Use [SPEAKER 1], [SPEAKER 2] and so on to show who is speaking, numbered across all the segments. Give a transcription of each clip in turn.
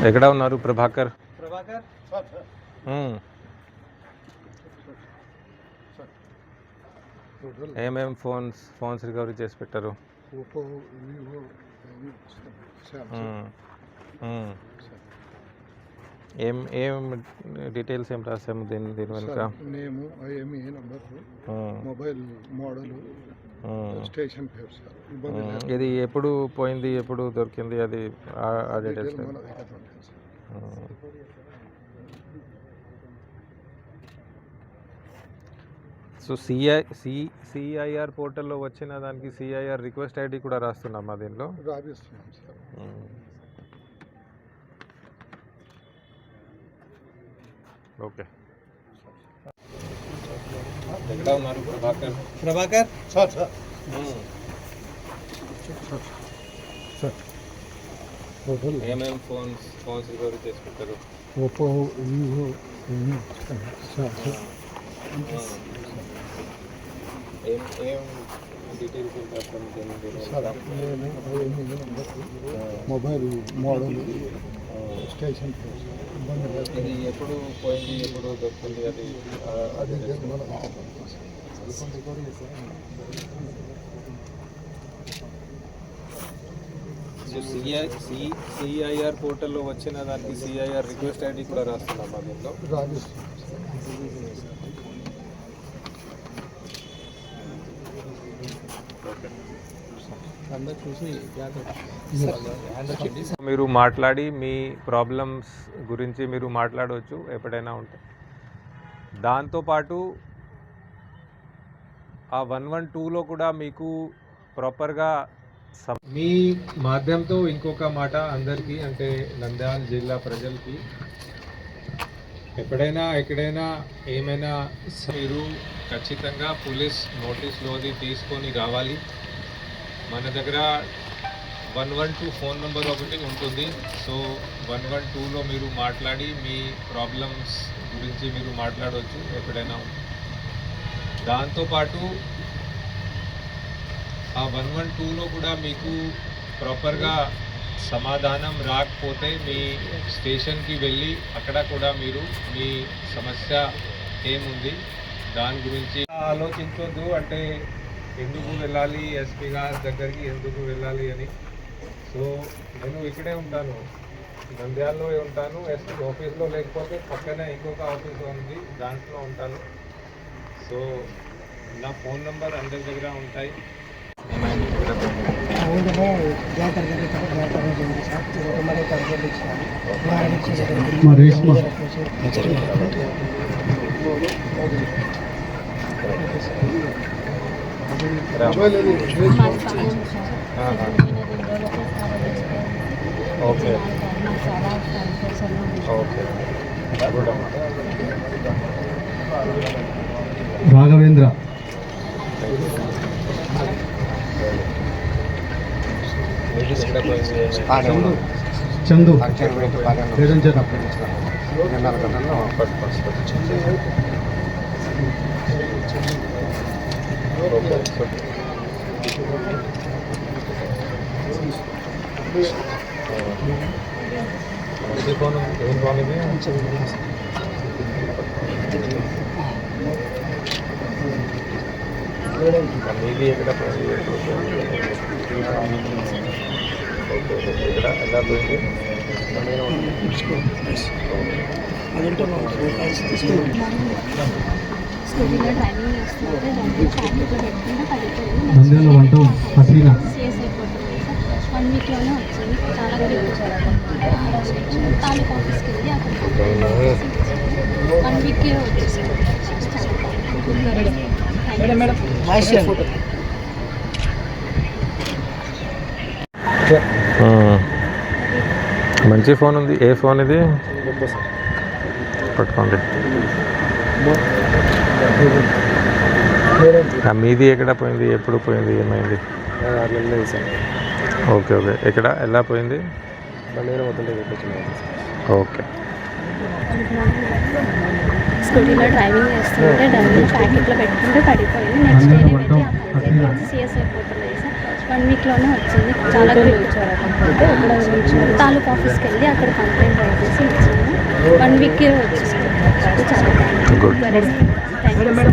[SPEAKER 1] ఎక్కడ ఉన్నారు ప్రభాకర్? ఏమేం ఫోన్స్ రికవరీ చేసి పెట్టారు? ఏం డీటెయిల్స్ ఏం రాసాము దీని వెనుక?
[SPEAKER 2] Name, IMEI number, mobile model, station పేరు సార్.
[SPEAKER 1] ఇది ఎప్పుడు పోయింది, ఎప్పుడు దొరికింది, అది ఆ డీటెయిల్స్? సో సిఐఆర్ పోర్టల్లో వచ్చిన దానికి సిఐఆర్ రిక్వెస్ట్ ఐడి కూడా రాస్తున్నామా దీనిలో?
[SPEAKER 2] రాపిస్తున్నాం సార్.
[SPEAKER 1] ఓకే. ఎక్కడ ఉన్నారు
[SPEAKER 2] ప్రభాకర్? సార్ సార్
[SPEAKER 1] ఏమేమి ఫోన్స్ రికవరీ చేసి పెట్టారు?
[SPEAKER 2] ఓపో, వివో,
[SPEAKER 1] ఏం డీటెయిల్స్
[SPEAKER 2] మొబైల్ మోడల్, స్టేషన్.
[SPEAKER 1] ఇది ఎప్పుడు పోయింది, ఎప్పుడు దొరుకుతుంది, అది సిఐఆర్ పోర్టల్లో వచ్చిన దానికి సిఐఆర్ రిక్వెస్ట్ ఐడి కూడా రాస్తున్నామా దీంట్లో? మీరు మాట్లాడి మీ ప్రాబ్లమ్స్ గురించి మీరు మాట్లాడవచ్చు ఎప్పుడైనా ఉంటే. దాంతోపాటు ఆ 112లో కూడా మీకు ప్రాపర్గా మీ మాధ్యమంతో ఇంకొక మాట అందరికీ, అంటే నంద్యాల జిల్లా ప్రజలకి, ఎక్కడైనా ఏమైనా మీరు ఖచ్చితంగా పోలీస్ నోటీస్లోది తీసుకొని రావాలి. మన దగ్గర 112 ఫోన్ నెంబర్ ఒకటి ఉంటుంది. సో 112లో మీరు మాట్లాడి మీ ప్రాబ్లమ్స్ గురించి మీరు మాట్లాడవచ్చు ఎప్పుడైనా. దాంతోపాటు ఆ 112లో కూడా మీకు ప్రాపర్గా సమాధానం రాకపోతే మీ స్టేషన్కి వెళ్ళి అక్కడ కూడా మీరు మీ సమస్య ఏముంది దాని గురించి ఆలోచించొద్దు. అంటే ఎందుకు వెళ్ళాలి, ఎస్పీ గారి దగ్గరికి ఎందుకు వెళ్ళాలి అని. సో నేను ఇక్కడే ఉంటాను, నంద్యాలలో ఉంటాను. ఎస్పీ ఆఫీస్లో లేకపోతే పక్కనే ఇంకొక ఆఫీస్ ఉంది, దాంట్లో ఉంటాను. సో నా ఫోన్ నెంబర్ అందరి దగ్గర ఉంటాయి. Okay okay.
[SPEAKER 2] రాఘవేంద్ర, చందు,
[SPEAKER 1] మీది ఎక్కడ ఇక్కడ ఎలా పోయింది?
[SPEAKER 2] నంద్యాల 1 టౌన్ హసీనా.
[SPEAKER 1] మంచి ఫోన్ ఉంది. ఏ ఫోన్ ఇది? పట్టుకోండి. మీది ఎక్కడ పోయింది? ఎప్పుడు పోయింది? ఏమైంది? Okay okay. ఎక్కడ ఎలా పోయింది? ఓకే.
[SPEAKER 3] స్కూటీలో డ్రైవింగ్ చేస్తుంటే డబ్బులు ప్యాకెట్లో పెట్టుకుంటే పడిపోయింది. నెక్స్ట్ డే వెళ్ళి సిఎస్ అయిపోతుంది సార్. 1 వీక్లోనే వచ్చింది. చాలా తాలూకా ఆఫీస్కి వెళ్ళి అక్కడ కంప్లైంట్ రైట్ చేసి ఇచ్చాను. 1 వీక్కే వచ్చేసింది. చాలా థ్యాంక్ యూ సార్.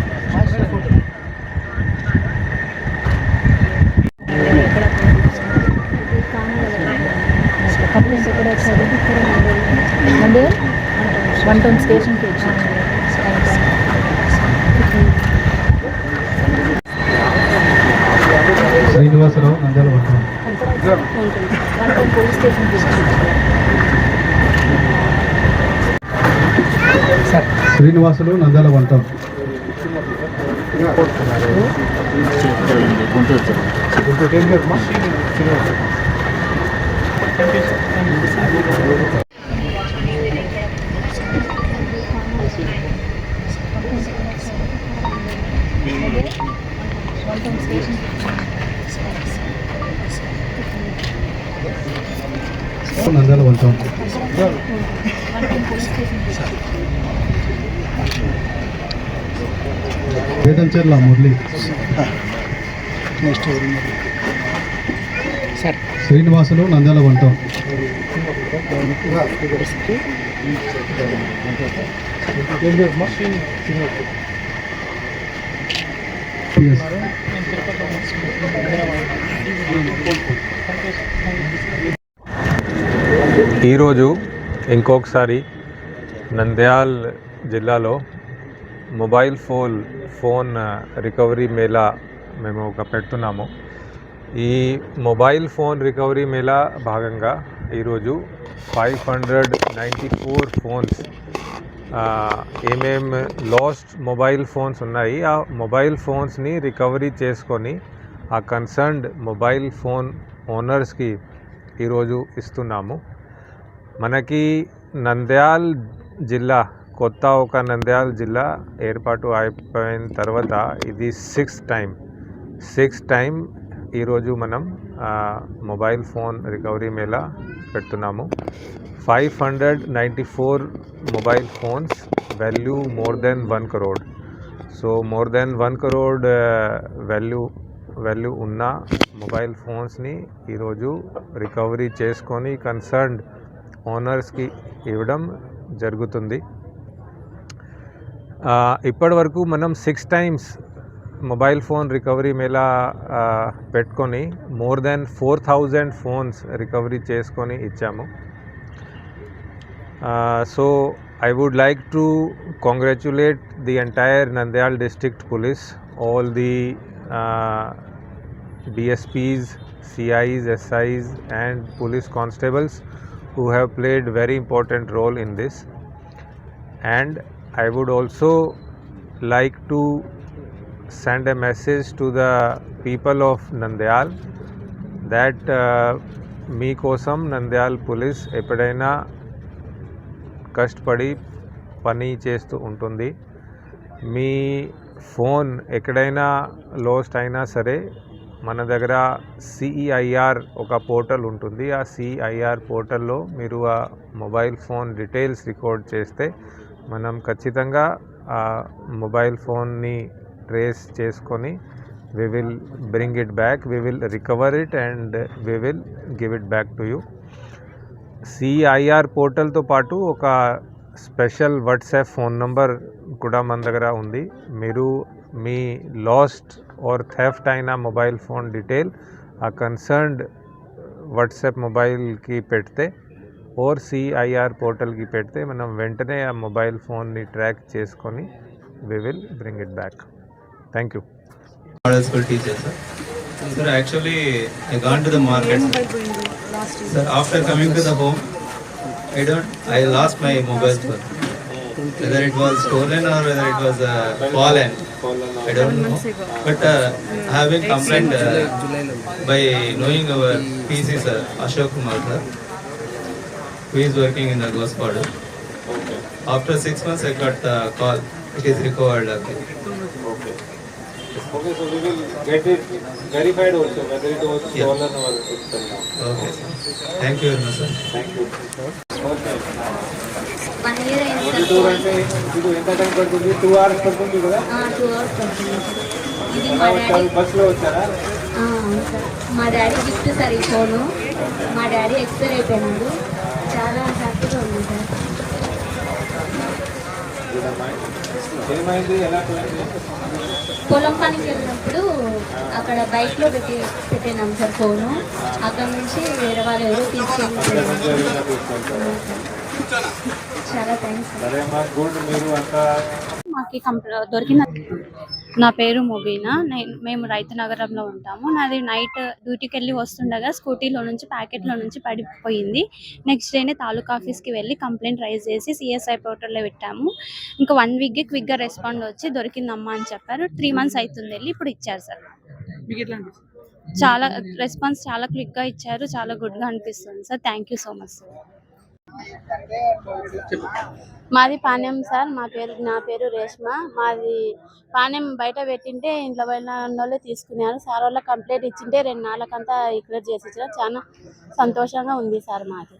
[SPEAKER 3] కంప్లైంట్ ఎక్కడ వచ్చారు? మండే 1 టౌన్ స్టేషన్కి వచ్చాను.
[SPEAKER 2] శ్రీనివాసరావు నంద్యాల పట్టణం.
[SPEAKER 3] 1 టౌన్ పోలీస్ స్టేషన్కి
[SPEAKER 2] శ్రీనివాసులు నంద్యాల పట్టణం. నంద్యాల పట్టణం. వేదంచెర్ల మురళి. శ్రీనివాసులు నంద్యాల పట్టణం.
[SPEAKER 1] ఈరోజు ఇంకొకసారి నంద్యాల్ జిల్లాలో మొబైల్ ఫోన్ రికవరీ మేళా మేము పెడుతున్నాము. ఈ మొబైల్ ఫోన్ రికవరీ మేళా భాగంగా ఈరోజు 594 ఫోన్స్ ఏమేం లాస్ట్ మొబైల్ ఫోన్స్ ఉన్నాయి ఆ మొబైల్ ఫోన్స్ని రికవరీ చేసుకొని ఆ కన్సర్న్డ్ మొబైల్ ఫోన్ ఓనర్స్కి ఈరోజు ఇస్తున్నాము. మనకి నంద్యాల్ జిల్లా కొత్త ఒక నంద్యాల్ జిల్లా ఏర్పాటు అయిపోయిన తర్వాత ఇది 6th టైం ఈరోజు మనం మొబైల్ ఫోన్ రికవరీ మేళా పెడుతున్నాము. 594 mobile phones value more than 1 crore. So more than 1 crore value ఉన్న మొబైల్ ఫోన్స్ని ఈరోజు రికవరీ చేసుకొని కన్సర్న్డ్ ఓనర్స్కి ఇవ్వడం జరుగుతుంది. ఇప్పటి వరకు మనం 6 times mobile phone recovery Mela పెట్టుకొని మోర్ దెన్ 4,000 ఫోన్స్ రికవరీ చేసుకొని ఇచ్చాము. So I would like to congratulate the entire Nandyal District Police, all the DSPs, CIs, SIs and police constables who have played very important role in this. And I would also like to send a message to the people of Nandyal that మీ కోసం Nandyal police ఎప్పుడైనా కష్టపడి పని చేస్తూ ఉంటుంది. మీ phone ఎక్కడైనా last అయినా సరే మన దగ్గర CEIR ఒక పోర్టల్ ఉంటుంది. ఆ CEIR పోర్టల్లో మీరు ఆ మొబైల్ ఫోన్ డీటెయిల్స్ రికార్డ్ చేస్తే మనం ఖచ్చితంగా ఆ మొబైల్ ఫోన్ని ట్రేస్ చేసుకొని we will bring it back, we will recover it and we will give it back to you. CEIR పోర్టల్తో పాటు ఒక స్పెషల్ వాట్సాప్ ఫోన్ నంబర్ కూడా మన దగ్గర ఉంది. మీరు మీ లాస్ట్ ఆర్ థెఫ్ట్ అయిన మొబైల్ ఫోన్ డీటెయిల్ ఆ కన్సర్న్డ్ వాట్సాప్ మొబైల్కి పెడితే ఓర్ CEIR పోర్టల్కి పెడితే మనం వెంటనే ఆ మొబైల్ ఫోన్ని ట్రాక్ చేసుకొని we will bring it back. Thank you.
[SPEAKER 4] Model school teacher, sir. Sir, actually, I gone to the market. Sir, after coming to the home, I lost my mobile phone. Whether it was stolen or whether it was fallen. I don't know. But I have been complained by knowing our PC sir, Ashok Kumar sir, who is working in the Gospad.
[SPEAKER 1] Okay.
[SPEAKER 4] After 6 months, I got the call. It is recovered. Okay.
[SPEAKER 1] Okay. Okay, so we will get it verified also whether it was
[SPEAKER 4] Yeah.
[SPEAKER 1] stolen or external.
[SPEAKER 4] Okay, sir. Thank you very much, sir.
[SPEAKER 1] Thank you. Okay.
[SPEAKER 3] 1 year అయింది sir.
[SPEAKER 1] 22 అంటే ఇది ఎంత time పడుతుంది? 2 hours పడుతుంది కదా?
[SPEAKER 3] 2 hours పడుతుంది sir. ఇది
[SPEAKER 1] ఎలా
[SPEAKER 3] మా
[SPEAKER 1] వచ్చారు?
[SPEAKER 3] డాడీ
[SPEAKER 1] బస్సులో వచ్చారా?
[SPEAKER 3] అవును సార్. మా డాడీ గిఫ్ట్ సార్ ఈ ఫోను. మా డాడీ ఎక్స్పైర్ అయిపోయినాడు. చాలా హ్యాపీగా ఉంది సార్.
[SPEAKER 1] ఏమైంది? ఎలా పోయింది?
[SPEAKER 3] పొలం పనికి వెళ్ళినప్పుడు అక్కడ బైక్లో పెట్టినాం సార్ ఫోను. అక్కడ నుంచి వేరే వాళ్ళు ఎవరో తీసుకెళ్ళి
[SPEAKER 1] జరిగిన తీసుకుంటారు.
[SPEAKER 3] చాలా థ్యాంక్స్ సార్.
[SPEAKER 1] సరే అమ్మా, గుడ్. మీరు అంతా
[SPEAKER 3] మాకు దొరికిన నా పేరు ముబీనా. మేము రైతు నగరంలో ఉంటాము. నాది నైట్ డ్యూటీకి వెళ్ళి వస్తుండగా స్కూటీలో నుంచి ప్యాకెట్లో నుంచి పడిపోయింది. నెక్స్ట్ డేనే తాలూకా ఆఫీస్కి వెళ్ళి కంప్లైంట్ రైజ్ చేసి సిఎస్ఐ పోర్టల్లో పెట్టాము. ఇంకా 1 వీక్కి క్విక్గా రెస్పాండ్ వచ్చి దొరికిందమ్మా అని చెప్పారు. 3 months అవుతుంది వెళ్ళి ఇప్పుడు ఇచ్చారు సార్. చాలా రెస్పాన్స్ చాలా క్విక్గా ఇచ్చారు. చాలా గుడ్గా అనిపిస్తుంది sir. Thank you so much sir. మాది పాణ్యం సార్. నా పేరు రేష్మ. మాది పాణ్యం బయట పెట్టింటే ఇంట్లో పోయిన వాళ్ళే తీసుకున్నారు సార్. వాళ్ళ కంప్లైంట్ ఇచ్చింటే 2 నెలలకంతా క్లియర్ చేసి ఇచ్చారు. చాలా సంతోషంగా ఉంది సార్ మాది.